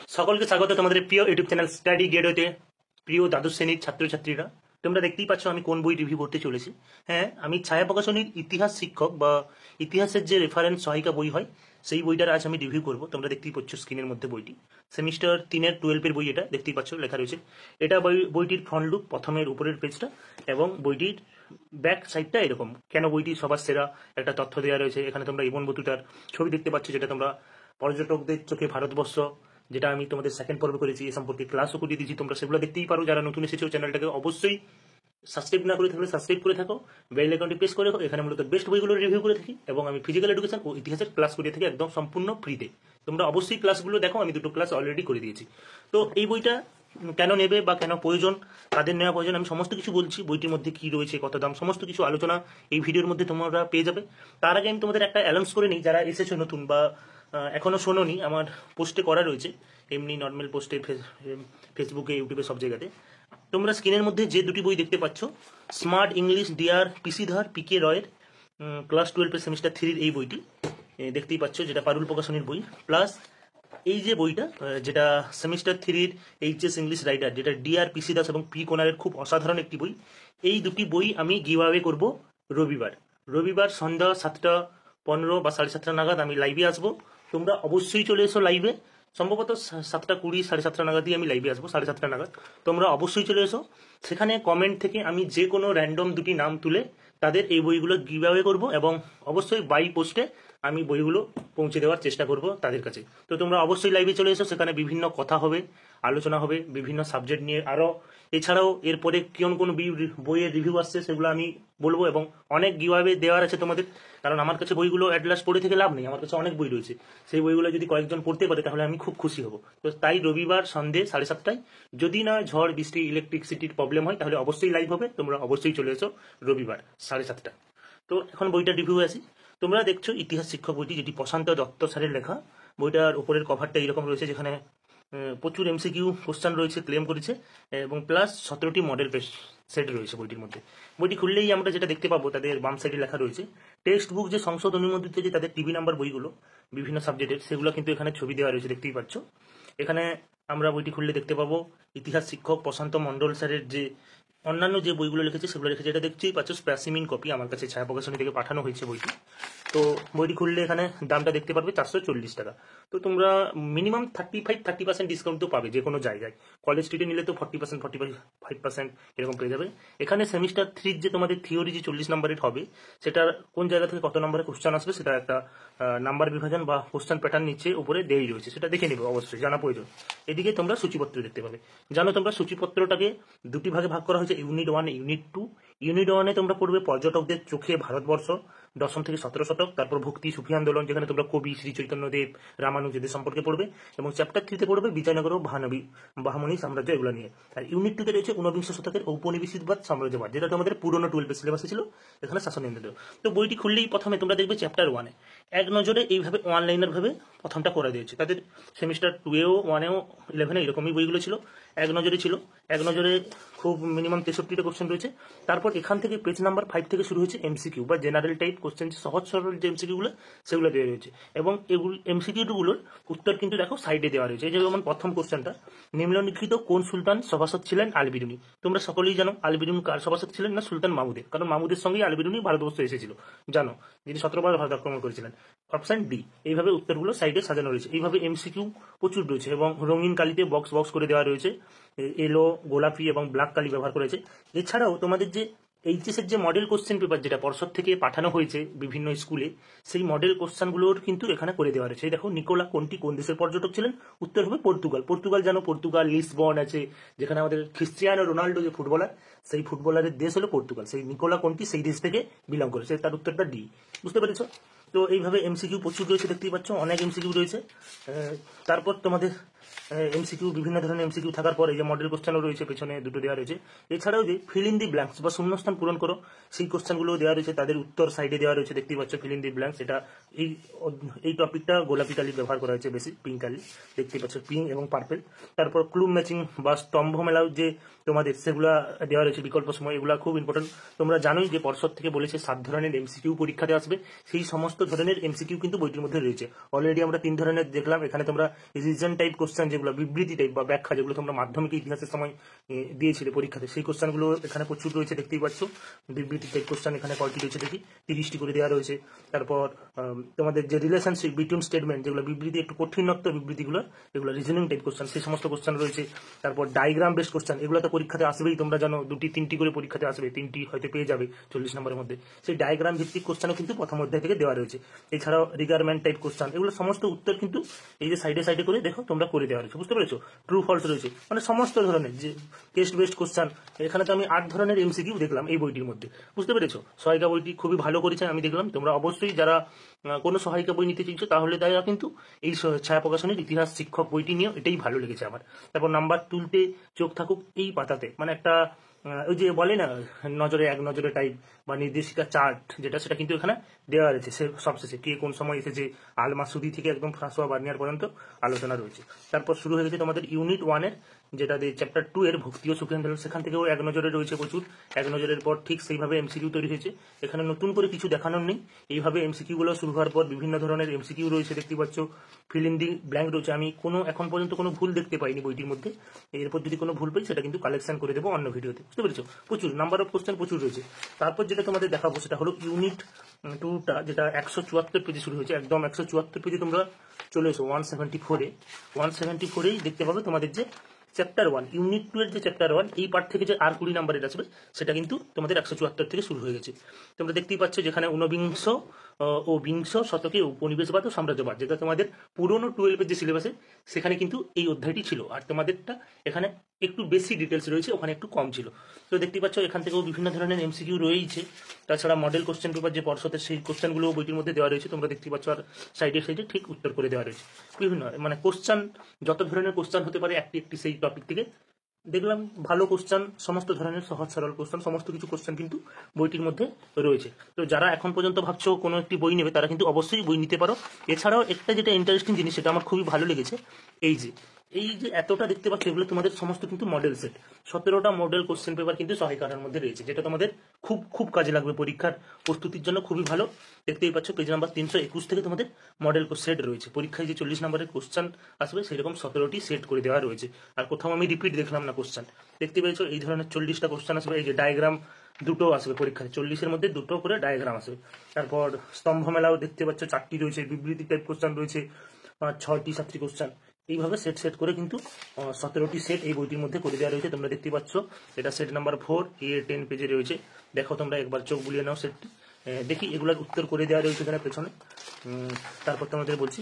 সকলকে স্বাগত তোমাদের প্রিয় ইউটিউব চ্যানেল স্টাডি গেটওয়েতে। প্রিয় দ্বাদশ শ্রেণীর ছাত্রছাত্রীরা, তোমরা দেখতেই পাচ্ছ আমি কোন বই রিভিউ করতে চলেছি। হ্যাঁ, আমি ছায়া প্রকাশনীর ইতিহাস শিক্ষক বা ইতিহাসের যে রেফারেন্স সহায়িকা বই হয় সেই বইটার আজ আমি রিভিউ করব। তোমরা দেখতেই পাচ্ছ স্ক্রিনের মধ্যে বইটি সেমিস্টার 3-এর 12-এর বই, এটা দেখতেই পাচ্ছ লেখা রয়েছে। এটা বইটির ফ্রন্ট লুক, প্রথমের উপরের পেজটা, এবং বইটির ব্যাক সাইডটা এরকম। কেন বইটি সবার সেরা একটা তথ্য দেওয়া রয়েছে। এখানে তোমরা ইবন বতুতার ছবি দেখতে পাচ্ছ, যেটা তোমরা পর্যটকদের চোখে ভারতবর্ষ, যেটা আমি তোমাদের সেকেন্ড পর্বে করেছি, এ সম্পর্কে ক্লাসও করে দিয়েছি। তোমরা সেগুলো দেখতেই পারো। যারা নতুন এসেছো চ্যানেলটাকে অবশ্যই সাবস্ক্রাইব না করে থাকলে সাবস্ক্রাইব করে থাকো, বেল আইকনটি প্রেস করে রাখো। এখানে মূলত বেস্ট বইগুলো রিভিউ করে থাকি এবং আমি ফিজিক্যাল এডুকেশন ও ইতিহাসের ক্লাস করে থাকি একদম সম্পূর্ণ ফ্রিতে। তোমরা অবশ্যই ক্লাসগুলো দেখো, আমি দুটো ক্লাস অলরেডি করে দিয়েছি। তো এই বইটা কেন নেবে বা কেন প্রয়োজন, কাদের নেওয়া প্রয়োজন, আমি সমস্ত কিছু বলছি। বইটির মধ্যে কি রয়েছে, কত দাম, সমস্ত কিছু আলোচনা এই ভিডিওর মধ্যে তোমরা পেয়ে যাবে। তার আগে আমি তোমাদের একটা অ্যানাউন্স করে নিই, যারা এসেছো নতুন বা এখনো শোনোনি, আমার পোস্টে করা রয়েছে, এমনি নর্মাল পোস্টে ফেসবুকে, ইউটিউবে, সব জায়গাতে। তোমরা স্ক্রিনের মধ্যে যে দুটি বই দেখতে পাচ্ছ, স্মার্ট ইংলিশ ডিআর পিসিধর পিকে রয়ের ক্লাস 12 সেমিস্টার 3-র এই বইটি দেখতেই পাচ্ছ, যেটা পারুল প্রকাশনীর বই। প্লাস এই যে বইটা, যেটা সেমিস্টার 3-র এইচএস ইংলিশ রাইটার, যেটা ডিআর পিসি দাস এবং পি কোনারের খুব অসাধারণ একটি বই। এই দুটি বই আমি গিভঅ্যাওয়ে করব রবিবার সন্ধ্যা 7:15 বা 7:30 নাগাদ আমি লাইভে আসবো। তোমরা অবশ্যই চলে এসো লাইভে। সম্ভবত 7:20, 7:30 নাগাদই আমি লাইভে আসবো, 7:30 নাগাদ। তোমরা অবশ্যই চলে এসো। সেখানে কমেন্ট থেকে আমি যে কোনো র্যান্ডম দুটি নাম তুলে তাদের এই বইগুলো গিভঅ্যাওয়ে করব, এবং অবশ্যই বাই পোস্টে আমি বইগুলো পৌঁছে দেওয়ার চেষ্টা করব তাদের কাছে। তো তোমরা অবশ্যই লাইভে চলে এসো। সেখানে বিভিন্ন কথা হবে, আলোচনা হবে বিভিন্ন সাবজেক্ট নিয়ে। আরও এছাড়াও এরপরে কোন বইয়ের রিভিউ আসছে সেগুলো আমি বলবো, এবং অনেক গিভঅ্যাওয়ে দেওয়ার আছে তোমাদের। কারণ আমার কাছে বইগুলো অ্যাট লাস্ট পড়ে থেকে লাভ নেই, আমার কাছে অনেক বই রয়েছে। সেই বইগুলো যদি কয়েকজন পড়তে পারে তাহলে আমি খুব খুশি হব। তো তাই রবিবার সন্ধ্যে 7:30, যদি না ঝড় বৃষ্টি ইলেকট্রিসিটির প্রবলেম হয় তাহলে অবশ্যই লাইভ হবে। তোমরা অবশ্যই চলে এসো রবিবার 7:30। তো এখন বইটা রিভিউ আসি। তোমরা দেখছো ইতিহাস শিক্ষক বইটি, যেটি প্রশান্ত দত্ত স্যারের লেখা। বইটার উপরের কভারটা এরকম রয়েছে, যেখানে প্রচুর এমসিকিউ কোশ্চেন রয়েছে, ক্লেম করেছে, এবং প্লাস 17টি মডেল সেট রয়েছে বইটির মধ্যে। বইটি খুললেই আমরা যেটা দেখতে পাবো, তাদের বাম সাইডে লেখা রয়েছে টেক্সট বুক, যে সংসদ অনুমোদিত যে তাদের টিভি নাম্বার বইগুলো বিভিন্ন সাবজেক্টের, সেগুলো কিন্তু এখানে ছবি দেওয়া রয়েছে, দেখতেই পাচ্ছ। এখানে আমরা বইটি খুললে দেখতে পাবো ইতিহাস শিক্ষক প্রশান্ত মণ্ডল স্যারের যে অন্যান্য যে বইগুলো লিখেছে সেগুলো লিখেছে। এটা দেখতেই পাচ্ছ স্পেসিমিন কপি, আমার কাছে ছায়া প্রকাশনী থেকে পাঠানো হয়েছে বইটি। তো বইটি খুললে এখানে দামটা দেখতে পারবে 440 টাকা। তো তোমরা মিনিমাম 35-30% ডিসকাউন্ট তো পাবে যে কোনো জায়গায়। কলেজ স্ট্রিটে নিলে তো 40%, 45% এরকম পেয়ে যাবে। এখানে সেমিস্টার 3 যে তোমাদের থিওরি যে 40 নম্বরের হবে, সেটা কোন জায়গা থেকে কত নম্বরের কোশ্চেন আসবে সেটা একটা নাম্বার বিভাজন বা কোশ্চেন প্যাটার্ন নিচে উপরে দেই রয়েছে, সেটা দেখে নেবে, অবশ্যই জানা প্রয়োজন। এদিকে তোমরা সূচিপত্র দেখতে পাবে। জানো তোমরা সূচিপত্রটাকে দুটি ভাগে ভাগ করা হয়েছে, ইউনিট 1, ইউনিট 2। ইউনিট 1-এ তোমরা পড়বে পর্যটকদের চোখে ভারতবর্ষ 10ম থেকে 17 শতক, তারপর ভক্তি সুফি আন্দোলন, যেখানে তোমরা কবি শ্রী চৈতন্যদেব, রামানুজদের সম্পর্কে পড়বে, এবং চ্যাপ্টার 3-তে পড়বে বিজয়নগর ও বাহামনি সাম্রাজ্য, এগুলো নিয়ে। আর ইউনিট 2-তে রয়েছে 19বিংশ শতকের ঔপনিবেশিকবাদ সাম্রাজ্যবাদ, যেটা তোমাদের পুরনো 12 সিলেবাসে ছিল, এখানে শাসনেন্দ্র। তো বইটি খুললেই প্রথমে তোমরা দেখবে চ্যাপ্টার 1-এ এক নজরে এইভাবে ওয়ান লাইনার ভাবে প্রথমটা করে দিয়েছে। তাদের সেমিস্টার 2-এও 1-এও 11-এ এরকমই বইগুলো ছিল, এক নজরে ছিল। এক নজরে খুব মিনিমাম 63টা কোশ্চেন রয়েছে। তারপর এখান থেকে পেজ নাম্বার 5 থেকে শুরু হয়েছে এমসিকিউ বা জেনারেল টাইপ কোশ্চেন, সহজ সরল যে এমসিকিউগুলো সেগুলো দেওয়া রয়েছে, এবং এগুলো এমসিকিউগুলোর উত্তর কিন্তু দেখো সাইডে দেওয়া রয়েছে। এই যেমন প্রথম কোশ্চেনটা, নিম্নলিখিত কোন সুলতান সভাসদ ছিলেন আল-বিরুনি? তোমরা সকলেই জানো আল-বিরুনি কার সভাসদ ছিলেন, না সুলতান মাহমুদের। কারণ মাহমুদের সঙ্গেই আল-বিরুনি ভারতবর্ষ এসেছিল, জানো, যিনি 17 বার ভারত আক্রমণ করেছিলেন। Option D. এইভাবে উত্তরগুলো সাইডে সাজানো রয়েছে। এইভাবে এমসিকিউ প্রচুর রয়েছে, এবং রঙিন কালিতে বক্স বক্স করে দেওয়া রয়েছে, এলো, গোলাপি এবং ব্ল্যাক কালি ব্যবহার করেছে। এছাড়াও তোমাদের যে এইচএস এর যে মডেল কোশ্চেন পেপার, যেটা পর্ষদ থেকে পাঠানো হয়েছে বিভিন্ন স্কুলে, সেই মডেল কোশ্চেনগুলোর কিন্তু এখানে করে দেওয়া রয়েছে। দেখো, নিকোলা কোন্টি কোন দেশের পর্যটক ছিলেন? উত্তর হবে পর্তুগাল। পর্তুগাল জানো, পর্তুগাল, লিসবন আছে, যেখানে আমাদের ক্রিস্টিয়ানো রোনাল্ডো যে ফুটবলার, সেই ফুটবলারের দেশ হলো পর্তুগাল। সেই নিকোলা কোন্টি সেই দেশ থেকে বিলং করেছে, তার উত্তরটা ডি। বুঝতে পেরেছো? তো এইভাবে এমসিকিউ প্রচুর রয়েছে, দেখতেই পাচ্ছ অনেক এমসিকিউ রয়েছে। তারপর তোমাদের এমসিকিউ, বিভিন্ন ধরনের এমসিকিউ থাকার পর এই যে মডেল কোশ্চেনও রয়েছে, পেছনে দুটো দেওয়া রয়েছে। এছাড়াও যে ফিল ইন দি ব্ল্যাঙ্কস বা শূন্যস্থান পূরণ করো, সেই কোশ্চেনগুলো দেওয়া রয়েছে, তাদের উত্তর সাইডে দেওয়া রয়েছে, দেখতেই পাচ্ছ ফিল ইন দি ব্ল্যাঙ্কস। এটা এই টপিকটা গোলাপি কালি ব্যবহার করা হয়েছে বেশি, পিঙ্ক কালি দেখতেই পাচ্ছ, পিঙ্ক এবং পার্পেল। তারপর ক্লু ম্যাচিং বা স্তম্ভ মেলাও যে তোমাদের, সেগুলা দেওয়া রয়েছে বিকল্প সময়, এগুলো খুব ইম্পর্টেন্ট। তোমরা জানোই যে পর্ষদ থেকে বলেছে 7 ধরনের এমসিকিউ পরীক্ষাতে আসবে, সেই সমস্ত ধরনের এমসিকিউ কিন্তু বইটির মধ্যে রয়েছে। অলরেডি আমরা 3 ধরনের দেখলাম। এখানে তোমরা রিজন টাইপ কোশ্চেন কোশ্চেন যেগুলো বিবৃতি টাইপ বা ব্যাখ্যা, যেগুলো তোমরা মাধ্যমিক ইতিহাসের সময় দিয়েছিলে পরীক্ষাতে, সেই কোশ্চেনগুলো এখানে প্রচুর রয়েছে, দেখতেই পাচ্ছ। বিবৃতি টাইপ কোশ্চেন এখানে কয়টি রয়েছে দেখি, 30টি করে দেওয়া রয়েছে। তারপর তোমাদের যে রিলেশনশিপ বিটুইন স্টেটমেন্ট, যেগুলো বিবৃতি একটু কঠিনত্ব বিবৃতিগুলো, এগুলো রিজনিং টাইপ কোশ্চেন, সেই সমস্ত কোশ্চেন রয়েছে। তারপর ডায়াগ্রাম বেসড কোশ্চেন, এগুলো তো পরীক্ষাতে আসবেই, তোমরা জানো 2-3টি করে পরীক্ষাতে আসবে, 3টি হয়তো পেয়ে যাবে 40 নম্বরের মধ্যে। সেই ডায়াগ্রাম ভিত্তিক কোশ্চেনও কিন্তু প্রথম অধ্যায় থেকে দেওয়া রয়েছে। এছাড়াও রিগারমেন্ট টাইপ কোশ্চেন, এগুলো সমস্ত উত্তর কিন্তু এই যে সাইডে সাইডে করে দেখো তোমরা করে দেওয়া রয়েছে, বুঝতে পেরেছো? ট্রু ফলস রয়েছে, মানে সমস্ত ধরনের যে টেস্ট বেসড কোশ্চেন। এখানে তো আমি 8 ধরনের এমসিকিউ দেখলাম এই বইটির মধ্যে, বুঝতে পেরেছো? সহায়িকা বইটি খুবই ভালো করেছে আমি দেখলাম। তোমরা অবশ্যই যারা কোনো সহায়িকা বই নিতে চাইছো তাহলে তারা কিন্তু এই ছায়া প্রকাশনের ইতিহাস শিক্ষক বইটি নিয়ে, এটাই ভালো লেগেছে আমার। তারপর নাম্বার তুলতে চোখ থাকুক এই পাতাতে, মানে একটা ওই যে বলে না নজরে এক নজরে টাইপ বা নির্দেশিকা চার্ট, যেটা সেটা কিন্তু এখানে দেওয়া রয়েছে। সে সবশেষে কে কোন সময় এসেছে, আল মাসুদি থেকে একদম ফ্রাঁসোয়া বার্নিয়ার পর্যন্ত আলোচনা রয়েছে। তারপর শুরু হয়ে গেছে তোমাদের ইউনিট 1-এর, যেটা চ্যাপ্টার 2 এর ভক্তি ও সুখী আন্দোলন, সেখান থেকেও এক নজরে রয়েছে প্রচুর। এক নজরের পর ঠিক সেইভাবে এমসিকিউ তৈরি হয়েছে, এখানে নতুন করে কিছু দেখানোর নেই। এইভাবে এমসিকিউ গুলো শুরু হওয়ার পর বিভিন্ন ধরনের এমসিকিউ রয়েছে, দেখতে পাচ্ছ। ফিল ইন দি ব্ল্যাঙ্ক রয়েছে, আমি এখন পর্যন্ত কোনো ভুল দেখতে পাইনি বইটির মধ্যে। এরপর যদি কোনো ভুল পাই সেটা কিন্তু কালেকশন করে দেবো অন্য ভিডিওতে, বুঝতে পেরেছো? প্রচুর নাম্বার অফ কোশ্চেন প্রচুর রয়েছে। তারপর যেটা তোমাদের দেখাবো সেটা হলো ইউনিট 2টা, যেটা 174 পেজে শুরু হয়েছে। একদম 174 পেজে তোমরা চলে এসো 174-এ। 174-এই দেখতে পাবে তোমাদের যে চ্যাপ্টার 1 ইউনিট 2 এর যে চ্যাপ্টার 1, এই পার্ট থেকে যে আর 20 নাম্বারের আসবে সেটা কিন্তু তোমাদের 174 থেকে শুরু হয়ে গেছে। তোমরা দেখতেই পাচ্ছ যেখানে ঊনবিংশ ও বিংশ শতকে উপনিবেশবাদ ও সাম্রাজ্যবাদ, যেটা তোমাদের পুরনো 12 এর যে সিলেবাসে সেখানে কিন্তু এই অধ্যায়টি ছিল, আর তোমাদেরটা এখানে একটু বেশি ডিটেলস রয়েছে, ওখানে একটু কম ছিল। তো দেখতেই পাচ্ছ এখান থেকেও বিভিন্ন ধরনের এমসিকিউ রয়েছে। তাছাড়া মডেল কোশ্চেন পেপার যে পর্ষদের, সেই কোশ্চেনগুলো বইটির মধ্যে দেওয়া রয়েছে, তোমরা দেখতেই পাচ্ছ। আর সাইডে সাইডে ঠিক উত্তর করে দেওয়া রয়েছে বিভিন্ন, মানে কোশ্চেন যত ধরনের কোশ্চেন হতে পারে একটি একটি সেই টপিক থেকে দেখলাম। ভালো কোশ্চেন, সমস্ত ধরনের সহজ সরল কোশ্চেন, সমস্ত কিছু কোশ্চেন কিন্তু বইটির মধ্যে রয়েছে। তো যারা এখন পর্যন্ত ভাবছো কোনো একটি বই নেবে, তারা কিন্তু অবশ্যই বই নিতে পারো। এছাড়াও একটা যেটা ইন্টারেস্টিং জিনিস, সেটা আমার খুবই ভালো লেগেছে, এই যে এতটা দেখতে পাচ্ছ, এগুলো তোমাদের সমস্ত কিন্তু মডেল সেট। 17টা মডেল কোশ্চেন পেপার কিন্তু সহায়িকার মধ্যে রয়েছে, যেটা তোমাদের খুব খুব কাজে লাগবে পরীক্ষার প্রস্তুতির জন্য, খুবই ভালো। দেখতেই পাচ্ছ পেজ নাম্বার 321 থেকে তোমাদের মডেল সেট রয়েছে। পরীক্ষায় যে 40 নম্বরের কোশ্চেন আসবে সেরকম 17টি সেট করে দেওয়া রয়েছে। আর কোথাও আমি রিপিট দেখলাম না কোশ্চেন, দেখতে পেয়েছো? এই ধরনের 40টা কোশ্চেন আসবে। এই যে ডায়াগ্রাম দুটো আসবে পরীক্ষায়, 40-এর মধ্যে দুটো করে ডায়াগ্রাম আসবে। তারপর স্তম্ভ মেলাও দেখতে পাচ্ছ 4টি রয়েছে, বিবৃতি টাইপ কোশ্চেন রয়েছে 6টি 7টি কোশ্চেন। এইভাবে সেট করে কিন্তু 17টি সেট এই বইটির মধ্যে করে দেওয়া রয়েছে। তোমরা দেখতে পাচ্ছ এটা সেট নাম্বার 4, 10 পেজে রয়েছে। দেখো তোমরা একবার চোখ বুলিয়ে নাও সেটটি, দেখি এগুলোর উত্তর করে দেওয়া রয়েছে এখানে পেছনে। তারপর তোমাদের বলছি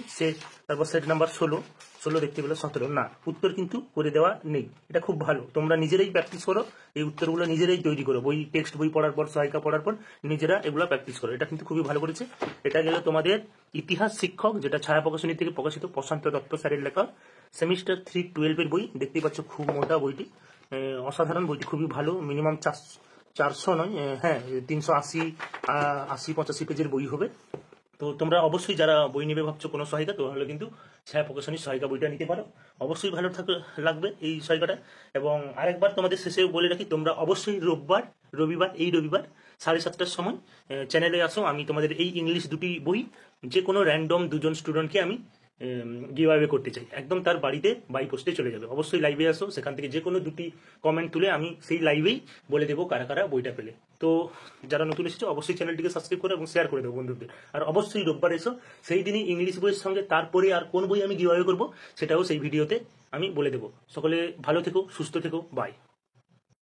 তারপর সেট নাম্বার 16 দেখতে পেলে 17 না, উত্তর কিন্তু করে দেওয়া নেই। এটা খুব ভালো, তোমরা নিজেরাই প্র্যাকটিস করো, এই উত্তরগুলো নিজেরাই তৈরি করো। টেক্সট বই পড়ার পর, সহায়িকা পড়ার পর নিজেরা এগুলো প্র্যাকটিস করো। এটা কিন্তু খুবই ভালো করেছে। এটা গেল তোমাদের ইতিহাস শিক্ষক, যেটা ছায়া প্রকাশনী থেকে প্রকাশিত, প্রশান্ত দত্ত স্যারের লেখা, সেমিস্টার 3 12-এর বই। দেখতেই পাচ্ছ খুব মোটা বইটি, অসাধারণ বইটি, খুবই ভালো। মিনিমাম 400 নয়, হ্যাঁ 380-85 পেজের বই হবে। তো তোমরা অবশ্যই যারা বই নেবে ভাবছো কোনো সহায়িকা, তাহলে কিন্তু ছায়া প্রকাশনীর সহায়িকা বইটা নিতে পারো। অবশ্যই ভালো লাগবে এই সহায়িকাটা। এবং আরেকবার তোমাদের শেষে বলে রাখি, তোমরা অবশ্যই রবিবার 7:30টার সময় চ্যানেলে আসো। আমি তোমাদের এই ইংলিশ 2টি বই যে কোনো র্যান্ডম 2জন স্টুডেন্টকে আমি গিভঅ্যাওয়ে করতে চাই, একদম তার বাড়িতে বাই পোস্টে চলে যাবে। অবশ্যই লাইভে আসো, সেখান থেকে যে কোনো 2টি কমেন্ট তুলে আমি সেই লাইভেই বলে দেবো কারা কারা বইটা পেলে। তো যারা নতুন এসেছো অবশ্যই চ্যানেলটিকে সাবস্ক্রাইব করো এবং শেয়ার করে দেবো বন্ধুদের। আর অবশ্যই রোববার এসো, সেই দিনই ইংলিশ বইয়ের সঙ্গে তারপরে আর কোন বই আমি গিভঅ্যাওয়ে করবো সেটাও সেই ভিডিওতে আমি বলে দেবো। সকলে ভালো থেকো, সুস্থ থেকো, বাই।